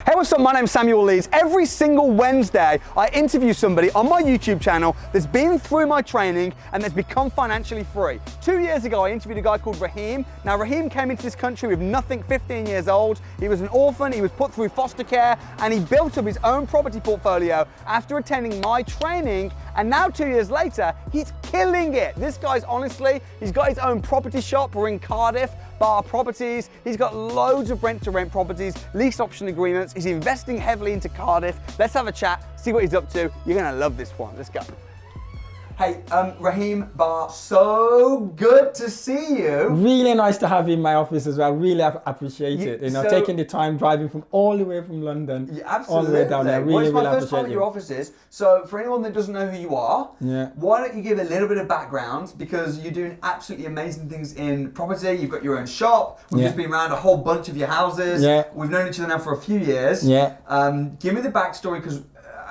Hey, what's up? My name's Samuel Leeds. Every single Wednesday, I interview somebody on my YouTube channel that's been through my training and that's become financially free. 2 years ago, I interviewed a guy called Raheem. Now, Raheem came into this country with nothing, 15 years old. He was an orphan, he was put through foster care, and he built up his own property portfolio after attending my training. And now 2 years later, he's killing it. This guy's honestly, he's got his own property shop. We're in Cardiff, Bah Properties. He's got loads of rent-to-rent properties, lease option agreements. He's investing heavily into Cardiff. Let's have a chat, see what he's up to. You're gonna love this one. Let's go. Hey, Rahim Bah, so good to see you. Really nice to have you in my office as well. Really appreciate it. You know, taking the time, driving from all the way from London, all the way down there. Really, it's my really first time at your offices. So for anyone that doesn't know who you are, why don't you give a little bit of background, because you're doing absolutely amazing things in property. You've got your own shop. We've just been around a whole bunch of your houses. We've known each other now for a few years. Give me the backstory, because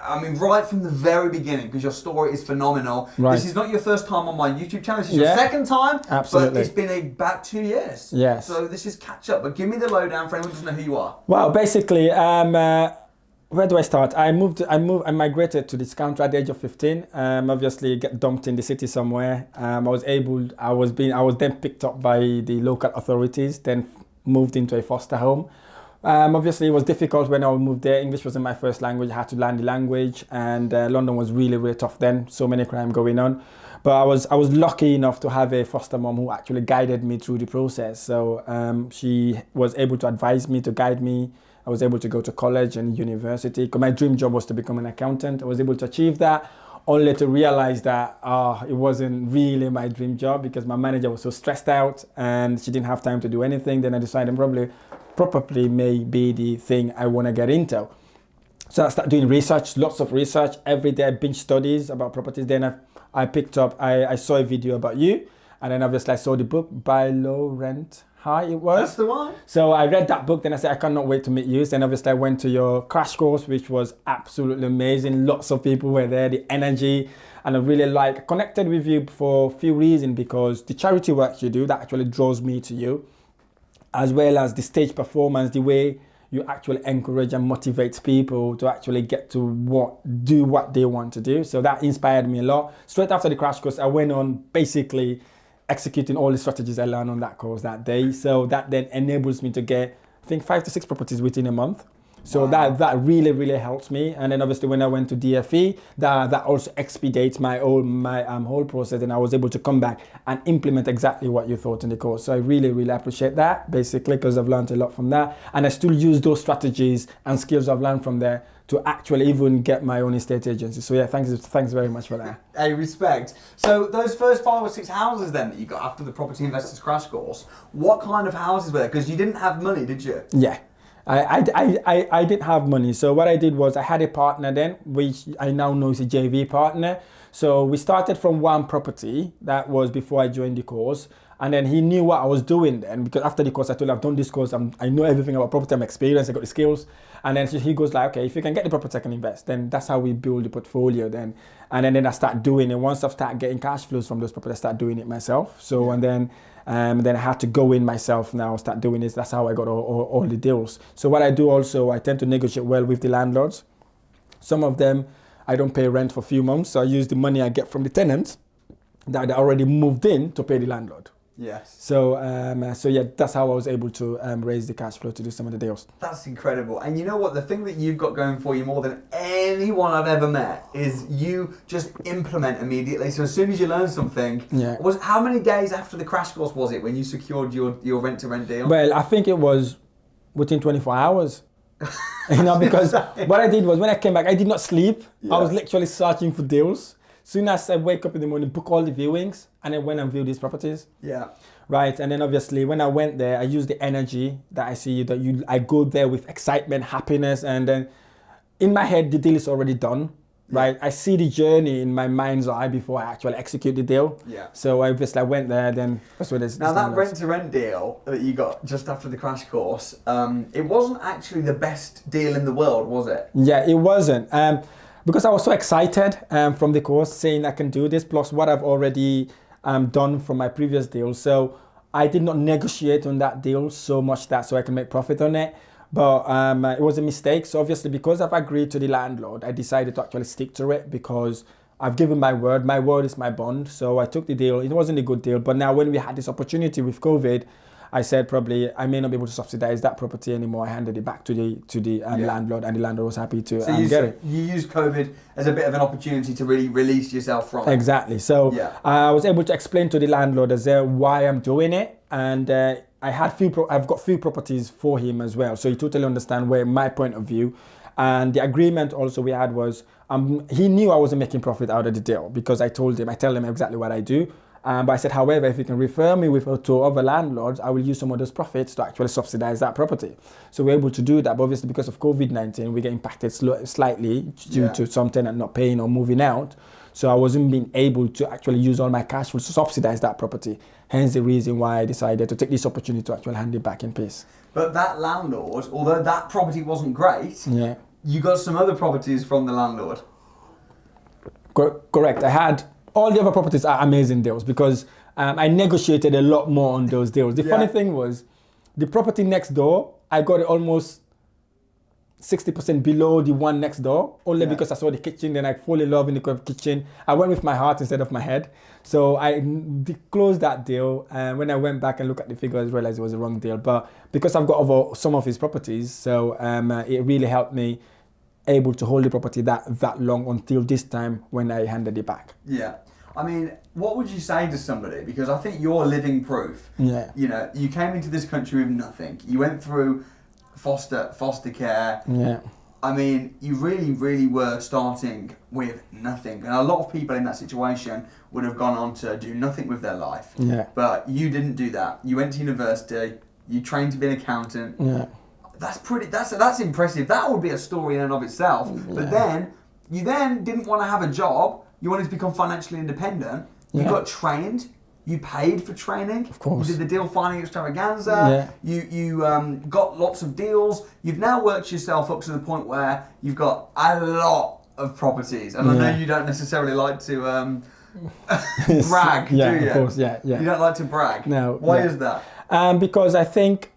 I mean, right from the very beginning, because your story is phenomenal. Right. This is not your first time on my YouTube channel. This is your second time. Absolutely. But it's been about 2 years. Yes. So this is catch up. But give me the lowdown for anyone who doesn't know who you are. Well, basically, where do I start? I migrated to this country at the age of 15. Obviously, get dumped in the city somewhere. I was then picked up by the local authorities. Then moved into a foster home. Obviously, it was difficult when I moved there. English wasn't my first language. I had to learn the language, and London was really, really tough then. So many crime going on. But I was lucky enough to have a foster mom who actually guided me through the process. So she was able to advise me, to guide me. I was able to go to college and university, because my dream job was to become an accountant. I was able to achieve that, only to realize that it wasn't really my dream job, because my manager was so stressed out and she didn't have time to do anything. Then I decided probably may be the thing I want to get into. So I started doing research, lots of research. Every day I binge studies about properties. Then I saw a video about you, and then obviously I saw the book, Buy Low, Rent High, it was. That's the one. So I read that book, then I said, I cannot wait to meet you. Then obviously I went to your crash course, which was absolutely amazing. Lots of people were there, the energy, and I really connected with you for a few reasons, because the charity work you do, that actually draws me to you, as well as the stage performance, the way you actually encourage and motivate people to actually get to do what they want to do. So that inspired me a lot. Straight after the crash course, I went on basically executing all the strategies I learned on that course that day. So that then enables me to get, I think, 5 to 6 properties within a month. So that really, really helps me. And then obviously when I went to DFE, that also expedites my whole process, and I was able to come back and implement exactly what you thought in the course. So I really, really appreciate that, basically, because I've learned a lot from that. And I still use those strategies and skills I've learned from there to actually even get my own estate agency. So yeah, thanks very much for that. Hey, respect. So those first 5 or 6 houses then that you got after the Property Investors Crash Course, what kind of houses were there? Because you didn't have money, did you? Yeah. I didn't have money. So what I did was I had a partner then, which I now know is a JV partner. So we started from one property. That was before I joined the course. And then he knew what I was doing then, because after the course, I told him, I've done this course. I know everything about property. I'm experienced. I got the skills. And then he goes like, okay, if you can get the property, I can invest. Then that's how we build the portfolio then. And then I start doing it. Once I start getting cash flows from those properties, I start doing it myself. So, and then I had to go in myself now, start doing this. That's how I got all the deals. So what I do also, I tend to negotiate well with the landlords. Some of them, I don't pay rent for a few months. So I use the money I get from the tenants that already moved in to pay the landlord. Yes. So yeah, that's how I was able to raise the cash flow to do some of the deals. That's incredible. And you know what? The thing that you've got going for you more than anyone I've ever met is you just implement immediately. So as soon as you learn something, how many days after the crash course was it when you secured your rent-to-rent deal? Well, I think it was within 24 hours. You know, because what I did was when I came back, I did not sleep. I was literally searching for deals. Soon as I wake up in the morning, book all the viewings, and then went and view these properties. Yeah. Right, and then obviously when I went there, I used the energy that I see I go there with excitement, happiness, and then in my head, the deal is already done. Right, I see the journey in my mind's eye before I actually execute the deal. Yeah. So I went there, then that's what it is. Now that rent-to-rent deal that you got just after the crash course, it wasn't actually the best deal in the world, was it? Yeah, it wasn't. Because I was so excited from the course, saying I can do this, plus what I've already done from my previous deal. So I did not negotiate on that deal so much so I can make profit on it. But it was a mistake. So obviously, because I've agreed to the landlord, I decided to actually stick to it because I've given my word. My word is my bond. So I took the deal. It wasn't a good deal. But now when we had this opportunity with COVID, I said probably I may not be able to subsidize that property anymore. I handed it back to the landlord, and the landlord was happy to get it. You used COVID as a bit of an opportunity to really release yourself from it. Exactly. So I was able to explain to the landlord as well why I'm doing it, and I've got few properties for him as well. So he totally understand where my point of view. And the agreement also we had was he knew I wasn't making profit out of the deal because I tell him exactly what I do. But I said, however, if you can refer me to other landlords, I will use some of those profits to actually subsidize that property. So we're able to do that. But obviously, because of COVID-19, we get impacted slightly due to some tenant not paying or moving out. So I wasn't being able to actually use all my cash flow to subsidize that property. Hence the reason why I decided to take this opportunity to actually hand it back in peace. But that landlord, although that property wasn't great, you got some other properties from the landlord. Correct. I had... All the other properties are amazing deals because I negotiated a lot more on those deals. The funny thing was, the property next door, I got it almost 60% below the one next door, only because I saw the kitchen, then I fall in love in the kitchen. I went with my heart instead of my head. So I closed that deal, and when I went back and looked at the figures, I realized it was the wrong deal. But because I've got over some of his properties, so it really helped me able to hold the property that long until this time when I handed it back. Yeah. I mean, what would you say to somebody? Because I think you're living proof. Yeah. You know, you came into this country with nothing. You went through foster care. Yeah. I mean, you really, really were starting with nothing. And a lot of people in that situation would have gone on to do nothing with their life. Yeah. But you didn't do that. You went to university. You trained to be an accountant. Yeah. That's impressive. That would be a story in and of itself. Yeah. But then, you didn't want to have a job. You wanted to become financially independent. You got trained. You paid for training. Of course. You did the deal finding extravaganza. Yeah. You got lots of deals. You've now worked yourself up to the point where you've got a lot of properties. And I know you don't necessarily like to brag, do you? Of course, yeah. You don't like to brag. No. Why is that? Because I think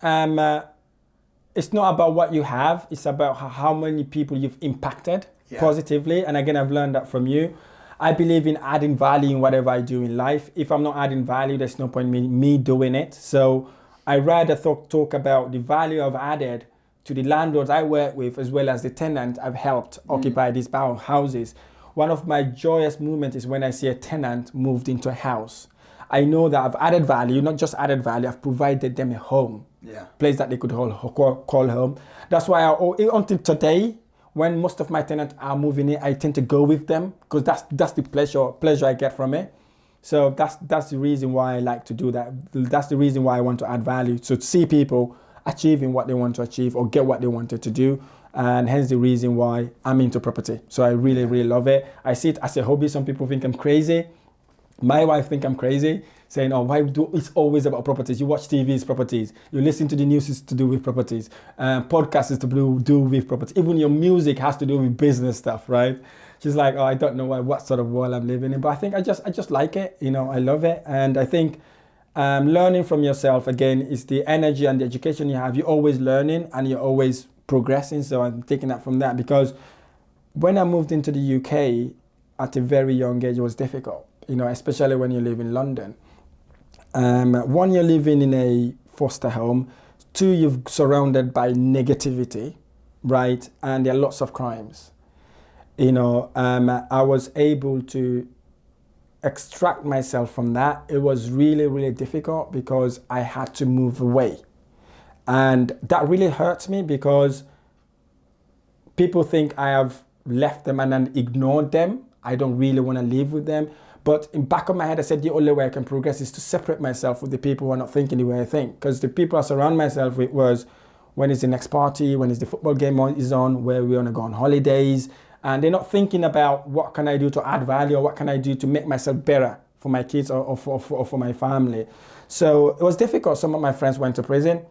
it's not about what you have. It's about how many people you've impacted positively. And again, I've learned that from you. I believe in adding value in whatever I do in life. If I'm not adding value, there's no point in me doing it. So I rather talk about the value I've added to the landlords I work with, as well as the tenant I've helped occupy these houses. One of my joyous moments is when I see a tenant moved into a house. I know that I've added value, not just added value, I've provided them a home, place that they could call home. That's why until today, when most of my tenants are moving in, I tend to go with them because that's the pleasure I get from it. So that's the reason why I like to do that. That's the reason why I want to add value. So to see people achieving what they want to achieve or get what they wanted to do. And hence the reason why I'm into property. So I really, really love it. I see it as a hobby. Some people think I'm crazy. My wife think I'm crazy, saying, it's always about properties. You watch TV, it's properties. You listen to the news, it's to do with properties. Podcasts is to do with properties. Even your music has to do with business stuff, right? She's like, I don't know what sort of world I'm living in, but I think I just like it. I love it. And I think learning from yourself, again, is the energy and the education you have. You're always learning and you're always progressing. So I'm taking that from that because when I moved into the UK at a very young age, it was difficult. Especially when you live in London. One, you're living in a foster home. Two, you're surrounded by negativity, right? And there are lots of crimes. I was able to extract myself from that. It was really, really difficult because I had to move away. And that really hurts me because people think I have left them and then ignored them. I don't really want to live with them. But in back of my head, I said the only way I can progress is to separate myself with the people who are not thinking the way I think. Because the people I surround myself with was when is the next party, when is the football game is on, where we want to go on holidays. And they're not thinking about what can I do to add value or what can I do to make myself better for my kids or for my family. So it was difficult. Some of my friends went to prison.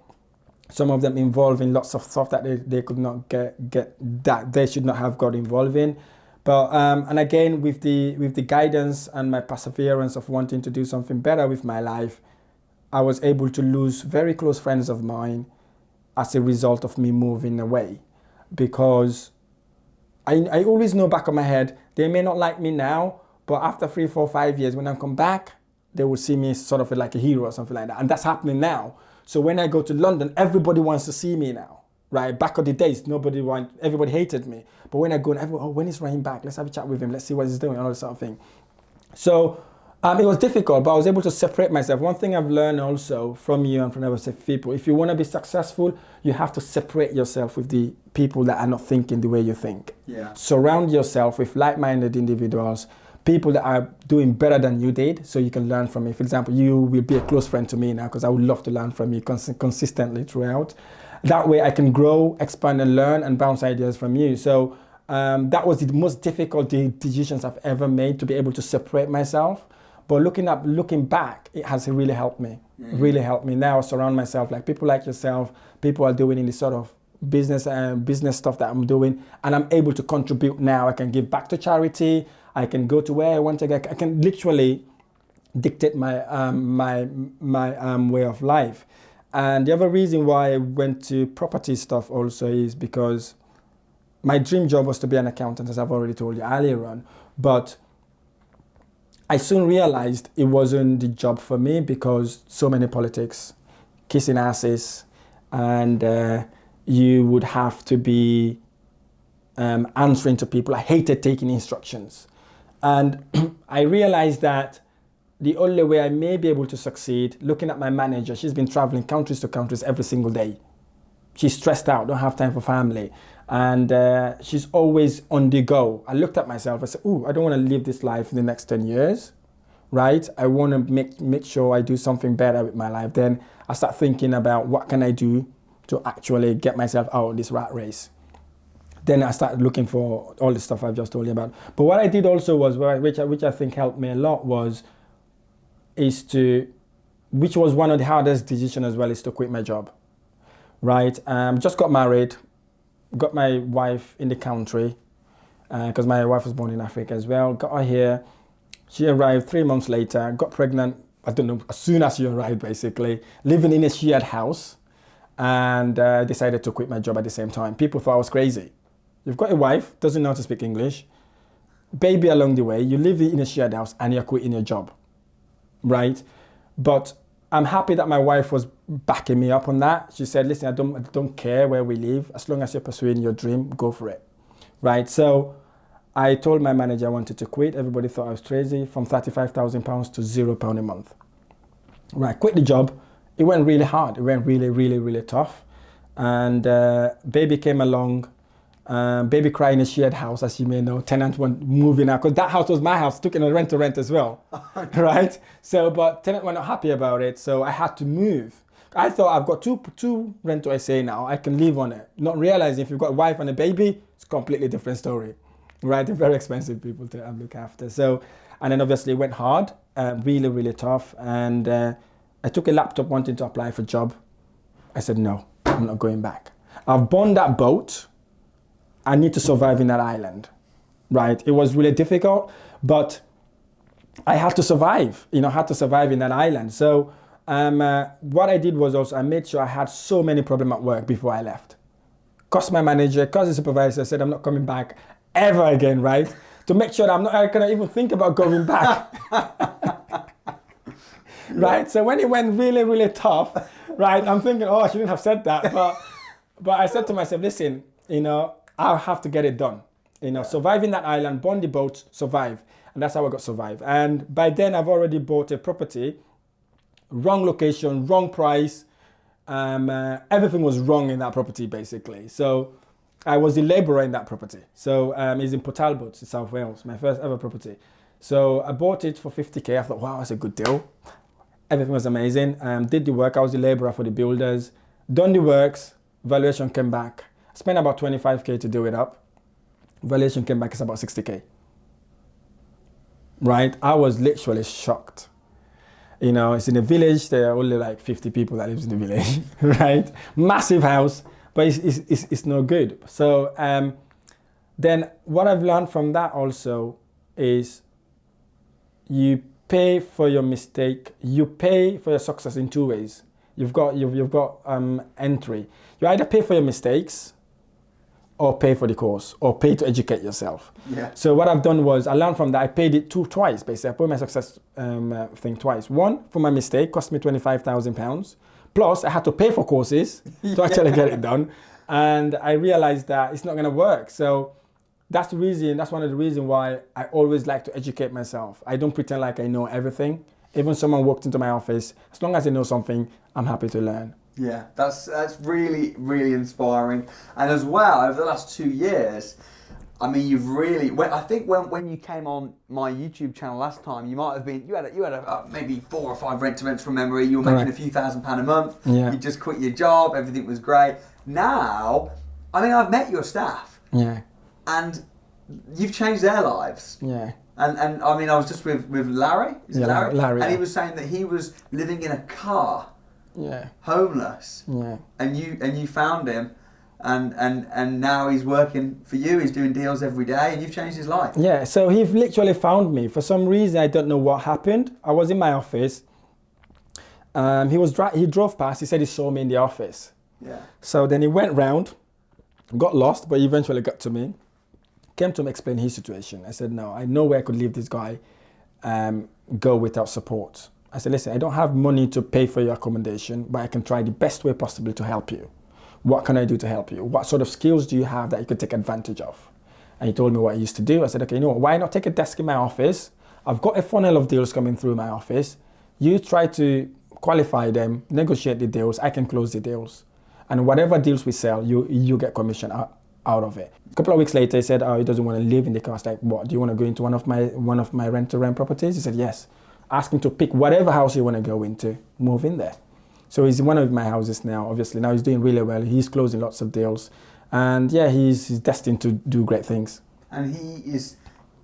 Some of them involved in lots of stuff that they could not get that they should not have got involved in. But and again, with the guidance and my perseverance of wanting to do something better with my life, I was able to lose very close friends of mine. as a result of me moving away, because I always know back of my head, they may not like me now, but after 3, 4, 5 years, when I come back, they will see me sort of like a hero or something like that. And that's happening now. So when I go to London, everybody wants to see me now, right? Back of the days, everybody hated me. But when I go, when is Rahim back? Let's have a chat with him. Let's see what he's doing, all that sort of thing. So it was difficult, but I was able to separate myself. One thing I've learned also from you and from other people, if you want to be successful, you have to separate yourself with the people that are not thinking the way you think. Yeah. Surround yourself with like-minded individuals, people that are doing better than you did, so you can learn from me. For example, you will be a close friend to me now, because I would love to learn from you consistently throughout. That way I can grow, expand and learn and bounce ideas from you. So that was the most difficult decisions I've ever made, to be able to separate myself. But looking back, it has really helped me. Really helped me. Now I surround myself like people like yourself. People are doing in the sort of business stuff that I'm doing, and I'm able to contribute now. I can give back to charity. I can go to where I want to go. I can literally dictate my way of life. And the other reason why I went to property stuff also is because my dream job was to be an accountant, as I've already told you earlier on. But I soon realized it wasn't the job for me, because so many politics, kissing asses, and you would have to be answering to people. I hated taking instructions. And I realized that the only way I may be able to succeed, looking at my manager, she's been traveling countries to countries every single day. She's stressed out, don't have time for family. And she's always on the go. I looked at myself, I said, I don't want to live this life in the next 10 years, right? I want to make sure I do something better with my life. Then I start thinking about what can I do to actually get myself out of this rat race. Then I started looking for all the stuff I've just told you about. But what I did also was, which I think helped me a lot, which was one of the hardest decisions as well, is to quit my job, right? Just got married, got my wife in the country, because my wife was born in Africa as well. Got her here. She arrived 3 months later, got pregnant, I don't know, as soon as she arrived basically, living in a shared house, and decided to quit my job at the same time. People thought I was crazy. You've got a wife, doesn't know how to speak English, baby along the way, you live in a shared house and you're quitting your job, right? But I'm happy that my wife was backing me up on that. She said, listen, I don't care where we live, as long as you're pursuing your dream, go for it, right? So I told my manager I wanted to quit. Everybody thought I was crazy, from £35,000 to £0 a month. Right, quit the job. It went really hard. It went really, really, really tough. And baby came along. Baby cried in a shared house, as you may know. Tenant went moving out, because that house was my house, took in a rent to rent as well, right? So, but tenant were not happy about it, so I had to move. I thought I've got two rent to SA now, I can live on it. Not realizing if you've got a wife and a baby, it's a completely different story, right? They're very expensive people to look after. So, and then obviously it went hard, really, really tough. And I took a laptop wanting to apply for a job. I said, no, I'm not going back. I've bought that boat. I need to survive in that island, right? It was really difficult, but I had to survive, in that island. So what I did was also, I made sure I had so many problems at work before I left. Cause my manager, cause the supervisor said, I'm not coming back ever again, right? To make sure that I cannot even think about going back. Right? So when it went really, really tough, right? I'm thinking, I shouldn't have said that. But I said to myself, listen, I'll have to get it done. Survive in that island, bond the boat, survive. And that's how I got survive. And by then I've already bought a property, wrong location, wrong price. Everything was wrong in that property basically. So I was the labourer in that property. So it's in Port Talbot, in South Wales, my first ever property. So I bought it for 50k. I thought, wow, that's a good deal. Everything was amazing. Did the work. I was the labourer for the builders. Done the works. Valuation came back. Spent about 25k to do it up. Valuation came back, it's about 60k. Right? I was literally shocked. It's in a village. There are only like 50 people that lives in the village, right? Massive house, but it's no good. So then what I've learned from that also is you pay for your mistake. You pay for your success in two ways. You've got entry. You either pay for your mistakes or pay for the course or pay to educate yourself. Yeah. So what I've done was I learned from that. I paid it twice, basically. I paid my success thing twice. One, for my mistake, cost me £25,000. Plus, I had to pay for courses to actually get it done. And I realized that it's not going to work. So that's one of the reasons why I always like to educate myself. I don't pretend like I know everything. Even someone walked into my office, as long as they know something, I'm happy to learn. Yeah, that's really, really inspiring. And as well, over the last 2 years, I mean, you've really. I think when you came on my YouTube channel last time, you might have been. You had maybe 4 or 5 rent-to-rents from memory. You were making a few £1,000s a month. Yeah. You just quit your job. Everything was great. Now, I mean, I've met your staff. Yeah. And you've changed their lives. Yeah. And I mean, I was just with Larry. Is it Larry? Larry. And he was saying that he was living in a car. Yeah. Homeless. Yeah. And you found him, and now he's working for you. He's doing deals every day, and you've changed his life. Yeah. So he literally found me. For some reason, I don't know what happened. I was in my office. He drove past. He said he saw me in the office. Yeah. So then he went round, got lost, but he eventually got to me. Came to me, explain his situation. I said, no, I know where I could leave this guy, go without support. I said, listen, I don't have money to pay for your accommodation, but I can try the best way possible to help you. What can I do to help you? What sort of skills do you have that you could take advantage of? And he told me what he used to do. I said, okay, you know what, why not take a desk in my office? I've got a funnel of deals coming through my office. You try to qualify them, negotiate the deals, I can close the deals. And whatever deals we sell, you get commission out of it. A couple of weeks later, he said, oh, he doesn't want to live in the car. I was like, what, do you want to go into one of my rent-to-rent properties? He said, yes. Ask him to pick whatever house you want to go into, move in there. So he's in one of my houses now, obviously. Now he's doing really well. He's closing lots of deals. And yeah, he's destined to do great things. And he is,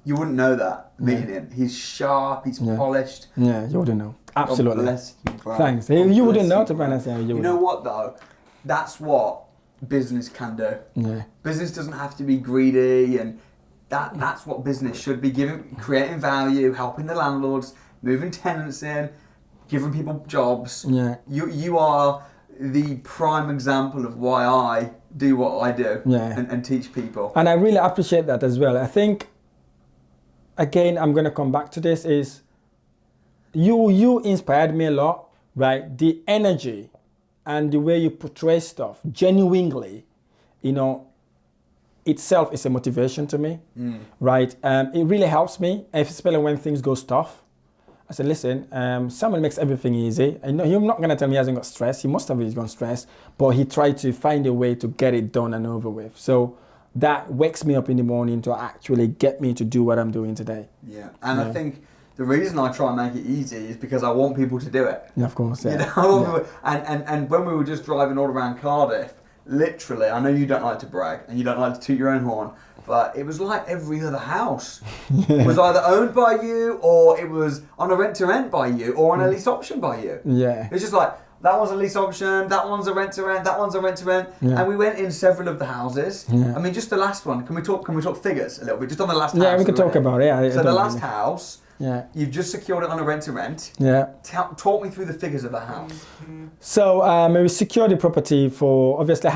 you wouldn't know that meeting him. He's sharp, he's polished. Yeah, you wouldn't know. Absolutely. God bless you, bro. Thanks. You wouldn't know, to be honest. You know what though? That's what business can do. Yeah. Business doesn't have to be greedy, and that's what business should be, creating value, helping the landlords, moving tenants in, giving people jobs. Yeah. You are the prime example of why I do what I do and teach people. And I really appreciate that as well. I think, again, I'm going to come back to this, is you inspired me a lot, right? The energy and the way you portray stuff genuinely, itself is a motivation to me, right? It really helps me, especially when things go tough. I said, listen, someone makes everything easy. I know you're not going to tell me he hasn't got stress. He must have got stress, but he tried to find a way to get it done and over with. So that wakes me up in the morning to actually get me to do what I'm doing today. Yeah, and I think the reason I try and make it easy is because I want people to do it. Yeah, of course, yeah. And when we were just driving all around Cardiff, literally, I know you don't like to brag and you don't like to toot your own horn, but it was like every other house. It was either owned by you, or it was on a rent-to-rent by you, or on a lease option by you. Yeah. It's just like, that one's a lease option, that one's a rent-to-rent, that one's a rent-to-rent. Yeah. And we went in several of the houses. Yeah. I mean, just the last one, can we talk figures a little bit? Just on the last house. Yeah, we could talk about it. Yeah, so the last house, you've just secured it on a rent-to-rent. Yeah. Talk me through the figures of the house. So we secured the property for, obviously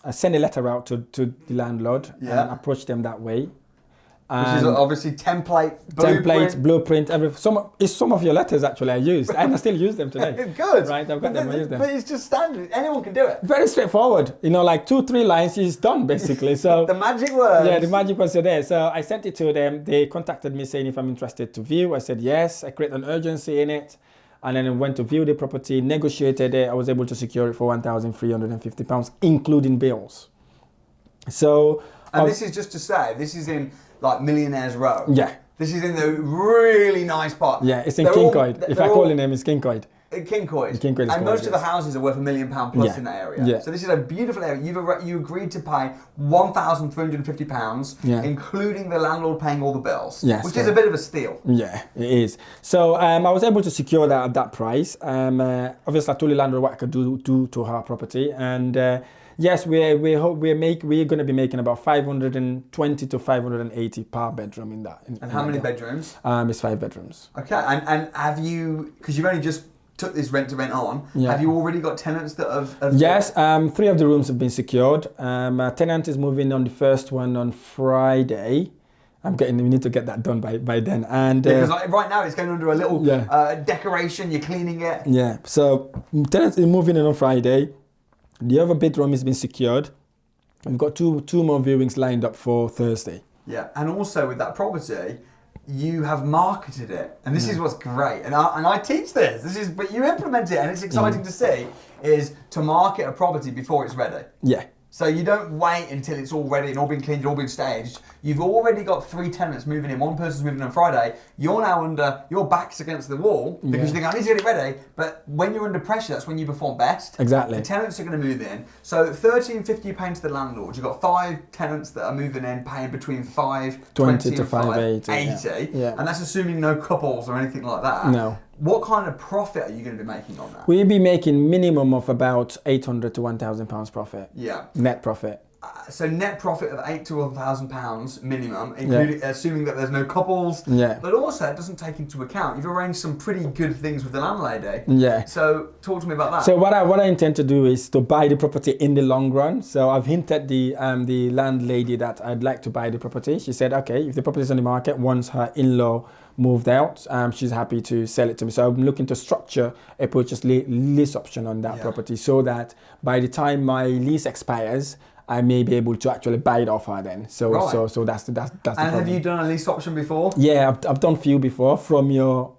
I sent a letter out to the landlord and approached them that way. Which is obviously template, blueprint, some of your letters actually I used, and I still use them today. Good. Right, I've got them, I use them. But it's just standard, anyone can do it. Very straightforward, like 2-3 lines, it's done basically. So the magic words. Yeah, the magic words are there. So I sent it to them, they contacted me saying if I'm interested to view. I said yes, I created an urgency in it, and then I went to view the property, negotiated it, I was able to secure it for £1,350, including bills. So... And this is just to say, this is in like Millionaires Row. Yeah. This is in the really nice part. Yeah, it's in Kincoid. If I call the name, it's Kincoid. Kincoid. And most of the houses are worth £1 million plus in that area. Yeah. So this is a beautiful area. You agreed to pay £1,350, including the landlord paying all the bills, which is a bit of a steal. Yeah, it is. So I was able to secure that at that price. Obviously, I told the landlord what I could do to her property, and yes, we're going to be making about 520 to 580 per bedroom in that. And how many bedrooms? It's 5 bedrooms. Okay, and have you, because you've only just took this rent to rent on, Yeah. have you already got tenants that have Yes, 3 of the rooms have been secured. A tenant is moving on the first one on Friday. We need to get that done by then. And because right now it's going under a little decoration, you're cleaning it. yeah, so tenants is moving in on Friday. The other bedroom has been secured. We've got two more viewings lined up for Thursday. Yeah, and also with that property, you have marketed it, and this is what's great. And I teach this. But you implement it, and it's exciting to see. Is to market a property before it's ready. Yeah. So you don't wait until it's all ready and all been cleaned, all been staged. You've already got 3 tenants moving in. One person's moving on Friday. You're now your back's against the wall because you think, I need to get it ready. But when you're under pressure, that's when you perform best. Exactly. The tenants are going to move in. So $13.50 you're paying to the landlord. You've got 5 tenants that are moving in, paying between $5.20 to $5.80. Yeah. And that's assuming no couples or anything like that. No. What kind of profit are you going to be making on that? We'll be making minimum of about £800 to £1,000 profit. Yeah. Net profit. So net profit of £8,000 to £1,000 minimum, including assuming that there's no couples. Yeah. But also it doesn't take into account you've arranged some pretty good things with the landlady. Yeah. So talk to me about that. So what I intend to do is to buy the property in the long run. So I've hinted the landlady that I'd like to buy the property. She said, okay, if the property is on the market, once her in-law moved out, she's happy to sell it to me. So I'm looking to structure a purchase lease option on that property so that by the time my lease expires, I may be able to actually buy it off her then. So that's the and problem. have you done a lease option before? Yeah, I've done a few before from your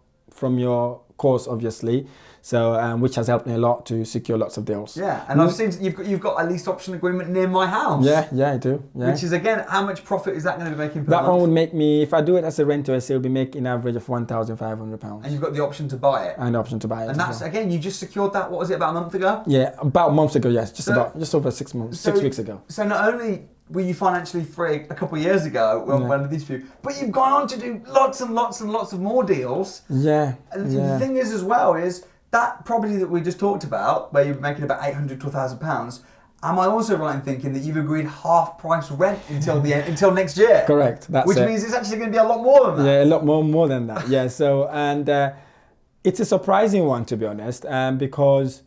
course, obviously. So which has helped me a lot to secure lots of deals. Yeah, and I've seen you've got a lease option agreement near my house. Yeah, I do. Yeah. Which is again, how much profit is that going to be making per That month? one would make me, if I do it as a rent to a sale, be making an average of £1,500. And you've got the option to buy it. And the option to buy it. And that's again, you just secured that. What was it, about a month ago? Yeah, about a month ago. Yes, just over 6 months, 6 weeks ago. So not only were you financially free a couple of years ago when these few, but you've gone on to do lots and lots and lots of more deals. Yeah. And the thing is, as well, is that property that we just talked about, where you're making about £800 to £1,000. Am I also right in thinking that you've agreed half price rent until next year? Correct. Which means it's actually going to be a lot more than that. Yeah, a lot more than that. Yeah. So it's a surprising one, to be honest, because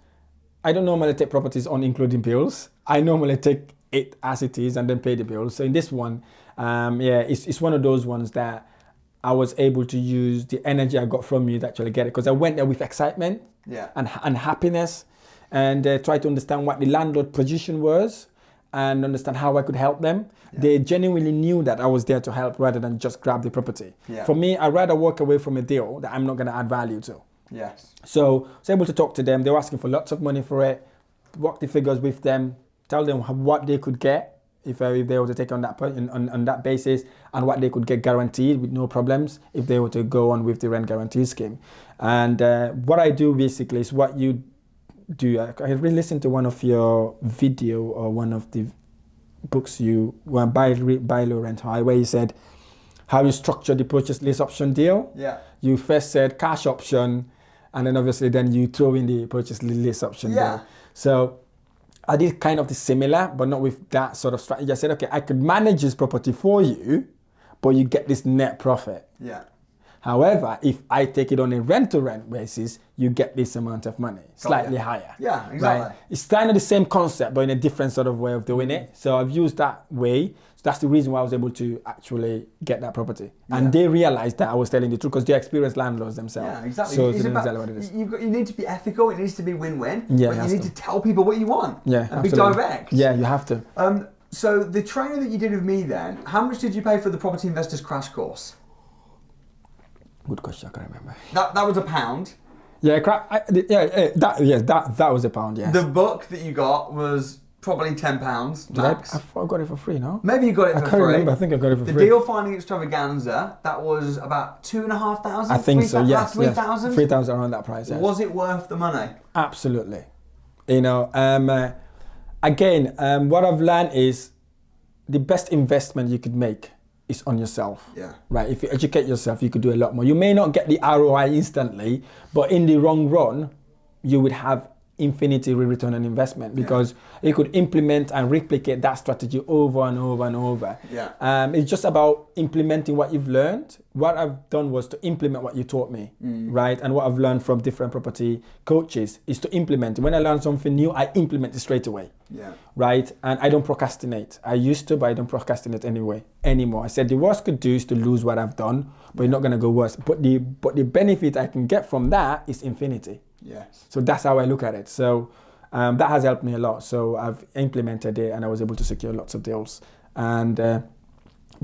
I don't normally take properties on including bills. I normally take it as it is and then pay the bills. So in this one, it's one of those ones that I was able to use the energy I got from you to actually get it, because I went there with excitement and happiness, and try to understand what the landlord position was and understand how I could help them. Yeah. They genuinely knew that I was there to help rather than just grab the property. Yeah. For me, I'd rather walk away from a deal that I'm not going to add value to. Yes. So I was able to talk to them. They were asking for lots of money for it, work the figures with them, tell them what they could get if they were to take on that basis, and what they could get guaranteed with no problems if they were to go on with the rent guarantee scheme. And what I do basically is what you do. I listened to one of your video or one of the books you were buy low, rent high, where you said how you structure the purchase lease option deal. Yeah. You first said cash option, and then obviously then you throw in the purchase lease option deal. So I did kind of the similar, but not with that sort of strategy. I said, okay, I could manage this property for you, but you get this net profit. Yeah. However, if I take it on a rent-to-rent basis, you get this amount of money, slightly higher. Yeah, exactly. Right? It's kind of the same concept, but in a different sort of way of doing it. So I've used that way. So that's the reason why I was able to actually get that property. And they realized that I was telling the truth because they're experienced landlords themselves. Yeah, exactly. So it's exactly what it is. You need to be ethical. It needs to be win-win. Yeah, but you need to tell people what you want. Yeah, and absolutely. be direct. Yeah, you have to. So the training that you did with me then, how much did you pay for the Property Investors Crash Course? Good question. I can't remember. That was £1. Yeah, that was £1. Yes. The book that you got was probably £10 max. I got it for free, no? Maybe you got it for free. I can't remember. I think I got it for free. The Deal Finding Extravaganza, that was about £2,500. I think so. Yes. 3,000. 3,000 around that price. Yes. Was it worth the money? Absolutely. You know, again, what I've learned is the best investment you could make is on yourself. Yeah. Right. If you educate yourself, you could do a lot more. You may not get the ROI instantly, but in the long run, you would have infinity return on investment, because you could implement and replicate that strategy over and over and over. It's just about implementing what you've learned. What I've done was to implement what you taught me, right? And what I've learned from different property coaches is to implement. When I learn something new, I implement it straight away, right? And I don't procrastinate. I used to, but I don't procrastinate anymore. I said the worst could do is to lose what I've done, but you're not going to go worse. But the benefit I can get from that is infinity. So that's how I look at it. So that has helped me a lot. So I've implemented it and I was able to secure lots of deals. And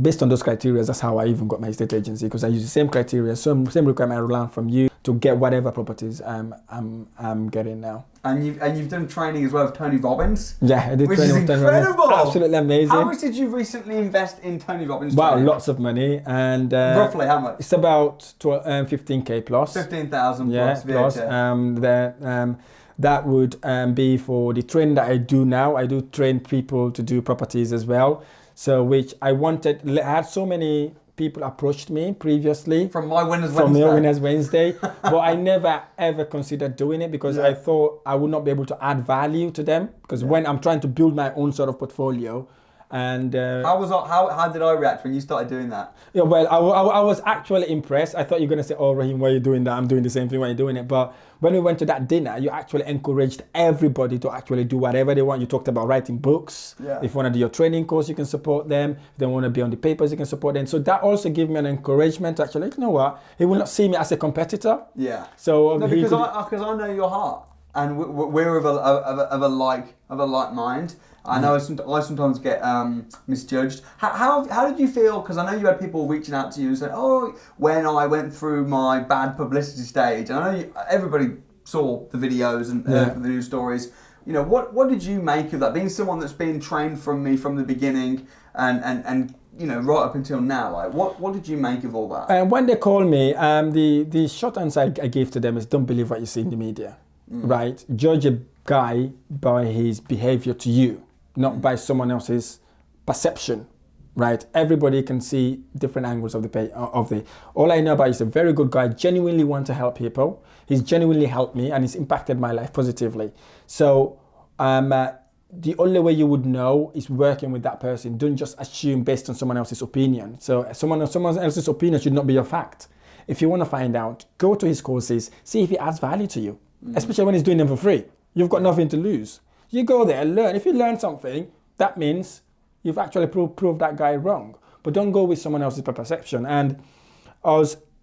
based on those criteria, that's how I even got my estate agency, because I use the same criteria, same requirement I learned from you to get whatever properties I'm getting now. And you've done training as well with Tony Robbins. Yeah, I did. Which is incredible. Absolutely amazing. How much did you recently invest in Tony Robbins? Wow, lots of money. And roughly how much? It's about 15k plus. 15,000 plus. Yeah, plus. That would be for the training that I do now. I do train people to do properties as well. So which I had so many people approached me previously from my Winners Wednesday, but I never ever considered doing it because I thought I would not be able to add value to them, because when I'm trying to build my own sort of portfolio. And how did I react when you started doing that? Yeah, well, I was actually impressed. I thought you were going to say, "Oh, Raheem, why are you doing that? I'm doing the same thing. Why are you doing it?" But when we went to that dinner, you actually encouraged everybody to actually do whatever they want. You talked about writing books. If you want to do your training course, you can support them. If they want to be on the papers, you can support them. So that also gave me an encouragement to actually, you know what? He will not see me as a competitor. So because I know your heart, and we're of a like mind. I know I sometimes get misjudged. How did you feel? Because I know you had people reaching out to you and saying, "Oh, when I went through my bad publicity stage," and I know everybody saw the videos and the news stories. You know, what did you make of that? Being someone that's been trained from me from the beginning and you know, right up until now, like what did you make of all that? And when they call me, the short answer I gave to them is, don't believe what you see in the media, right? Judge a guy by his behavior to you, not by someone else's perception, right? Everybody can see different angles of the all I know about is a very good guy, genuinely want to help people. He's genuinely helped me and he's impacted my life positively. So the only way you would know is working with that person. Don't just assume based on someone else's opinion. So someone else's opinion should not be your fact. If you want to find out, go to his courses, see if he adds value to you, especially when he's doing them for free. You've got nothing to lose. You go there, learn. If you learn something, that means you've actually proved that guy wrong. But don't go with someone else's perception. And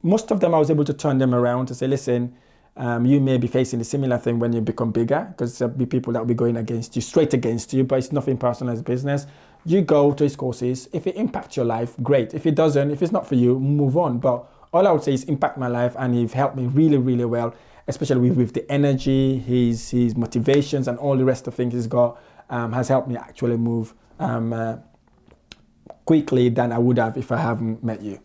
most of them, I was able to turn them around to say, listen, you may be facing a similar thing when you become bigger, because there'll be people that will be going against you, straight against you, but it's nothing personal, as business. You go to his courses. If it impacts your life, great. If it doesn't, if it's not for you, move on. But all I would say is impact my life, and he's helped me really, really well, especially with the energy, his motivations and all the rest of things he's got has helped me actually move quickly than I would have if I haven't met you.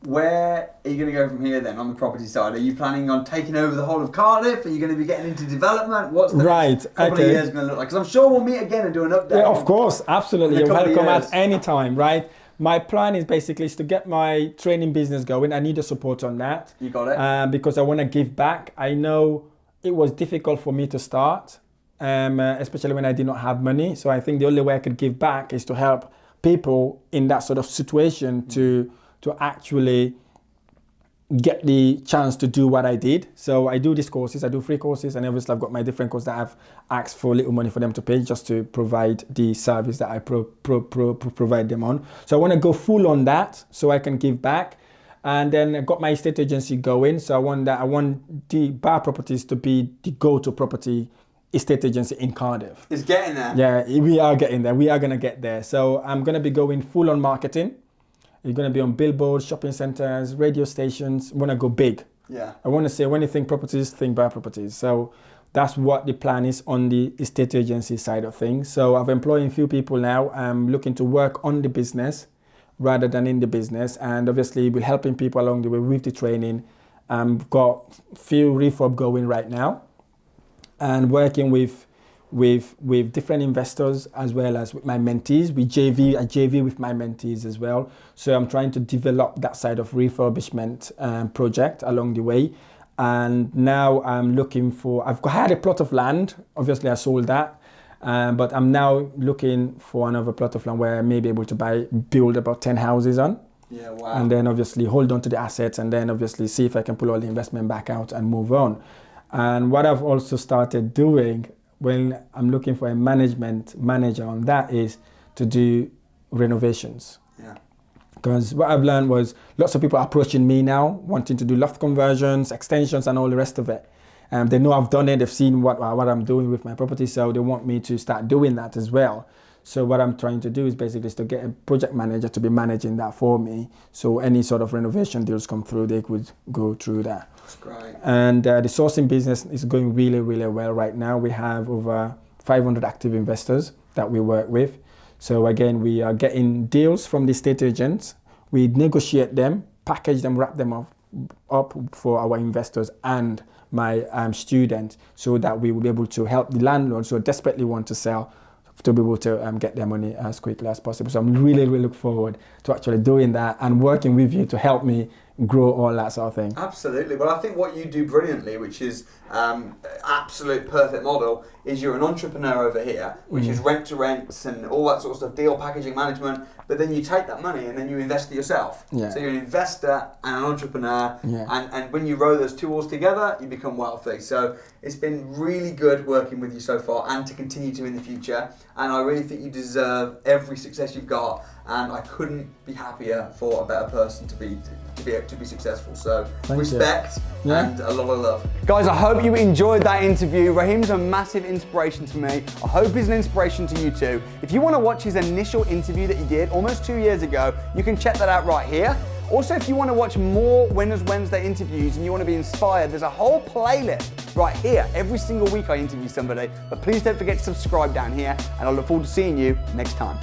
Where are you going to go from here then on the property side? Are you planning on taking over the whole of Cardiff? Are you going to be getting into development? What's the next couple of years going to look like? Because I'm sure we'll meet again and do an update. Yeah, of course, absolutely. You're welcome at any time, right? My plan is basically to get my training business going. I need the support on that. You got it. Because I want to give back. I know it was difficult for me to start, especially when I did not have money. So I think the only way I could give back is to help people in that sort of situation to actually get the chance to do what I did. So I do these courses, I do free courses, and obviously I've got my different courses that I've asked for little money for them to pay just to provide the service that I provide them on. So I want to go full on that so I can give back. And then I got my estate agency going. So I want the Bah Properties to be the go-to property estate agency in Cardiff. It's getting there. Yeah, we are getting there. We are going to get there. So I'm going to be going full on marketing. You're going to be on billboards, shopping centers, radio stations. I want to go big. Yeah. I want to say, when you think properties, think Bah Properties. So that's what the plan is on the estate agency side of things. So I've employed a few people now. I'm looking to work on the business rather than in the business. And obviously, we're helping people along the way with the training. I've got a few refurb going right now and working with different investors as well as with my mentees. I JV with my mentees as well. So I'm trying to develop that side of refurbishment project along the way. And now I'm looking for, had a plot of land, obviously I sold that, but I'm now looking for another plot of land where I may be able to build about 10 houses on. Yeah, wow. And then obviously hold on to the assets, and then obviously see if I can pull all the investment back out and move on. And what I've also started doing when I'm looking for a management manager on that is to do renovations. Yeah. Because what I've learned was lots of people are approaching me now, wanting to do loft conversions, extensions, and all the rest of it. They know I've done it, they've seen what I'm doing with my property, so they want me to start doing that as well. So what I'm trying to do is basically to get a project manager to be managing that for me. So any sort of renovation deals come through, they could go through that. That's great. And the sourcing business is going really, really well right now. We have over 500 active investors that we work with. So again, we are getting deals from the estate agents. We negotiate them, package them, wrap them up for our investors and my students, so that we will be able to help the landlords who desperately want to sell to be able to get their money as quickly as possible. So I'm really, really looking forward to actually doing that and working with you to help me grow all that sort of thing. Absolutely. Well, I think what you do brilliantly, which is absolute perfect model, is you're an entrepreneur over here, which is rent to rents and all that sort of stuff, deal packaging management, but then you take that money and then you invest it yourself. Yeah. So you're an investor and an entrepreneur, Yeah. and when you row those two walls together, you become wealthy. So it's been really good working with you so far, and to continue to in the future, and I really think you deserve every success you've got, and I couldn't be happier for a better person to be successful. So respect and a lot of love. Guys, I hope you enjoyed that interview. Raheem's a massive inspiration to me. I hope he's an inspiration to you too. If you want to watch his initial interview that he did almost 2 years ago, you can check that out right here. Also, if you want to watch more Winners Wednesday interviews and you want to be inspired, there's a whole playlist right here. Every single week I interview somebody, but please don't forget to subscribe down here, and I look forward to seeing you next time.